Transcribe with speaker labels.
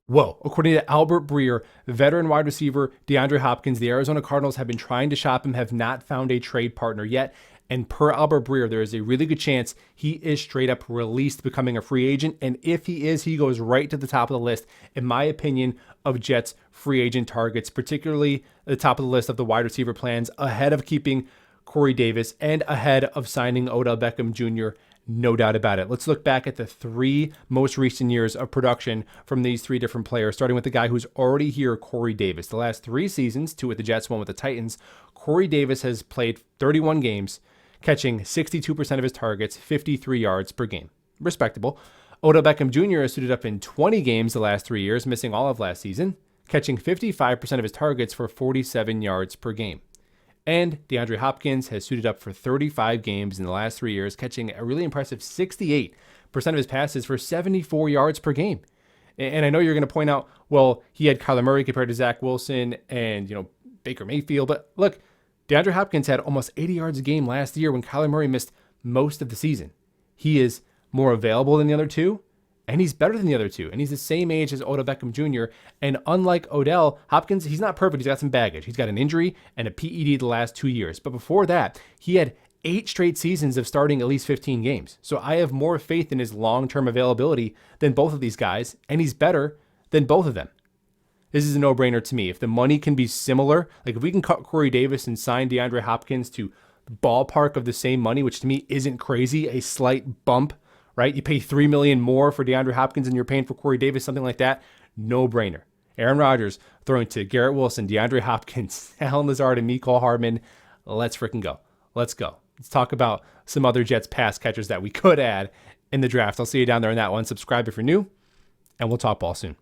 Speaker 1: Whoa. According to Albert Breer, veteran wide receiver DeAndre Hopkins, the Arizona Cardinals have been trying to shop him, have not found a trade partner yet. And per Albert Breer, there is a really good chance he is straight up released, becoming a free agent. And if he is, he goes right to the top of the list, in my opinion, of Jets free agent targets, particularly the top of the list of the wide receiver plans, ahead of keeping Corey Davis and ahead of signing Odell Beckham Jr., no doubt about it. Let's look back at the three most recent years of production from these three different players, starting with the guy who's already here, Corey Davis. The last 3 seasons, 2 with the Jets, 1 with the Titans, Corey Davis has played 31 games, catching 62% of his targets, 53 yards per game. Respectable. Odell Beckham Jr. has suited up in 20 games the last 3 years, missing all of last season, catching 55% of his targets for 47 yards per game. And DeAndre Hopkins has suited up for 35 games in the last 3 years, catching a really impressive 68% of his passes for 74 yards per game. And I know you're going to point out, well, he had Kyler Murray compared to Zach Wilson and, Baker Mayfield. But look, DeAndre Hopkins had almost 80 yards a game last year when Kyler Murray missed most of the season. He is more available than the other two, and he's better than the other two. And he's the same age as Odell Beckham Jr. And unlike Odell, Hopkins, he's not perfect. He's got some baggage. He's got an injury and a PED the last 2 years. But before that, he had 8 straight seasons of starting at least 15 games. So I have more faith in his long-term availability than both of these guys, and he's better than both of them. This is a no-brainer to me. If the money can be similar, like if we can cut Corey Davis and sign DeAndre Hopkins to ballpark of the same money, which to me isn't crazy, a slight bump, right? You pay $3 million more for DeAndre Hopkins than you're paying for Corey Davis, something like that. No brainer. Aaron Rodgers throwing to Garrett Wilson, DeAndre Hopkins, Allen Lazard, and Mecole Hardman. Let's freaking go. Let's go. Let's talk about some other Jets pass catchers that we could add in the draft. I'll see you down there on that one. Subscribe if you're new, and we'll talk ball soon.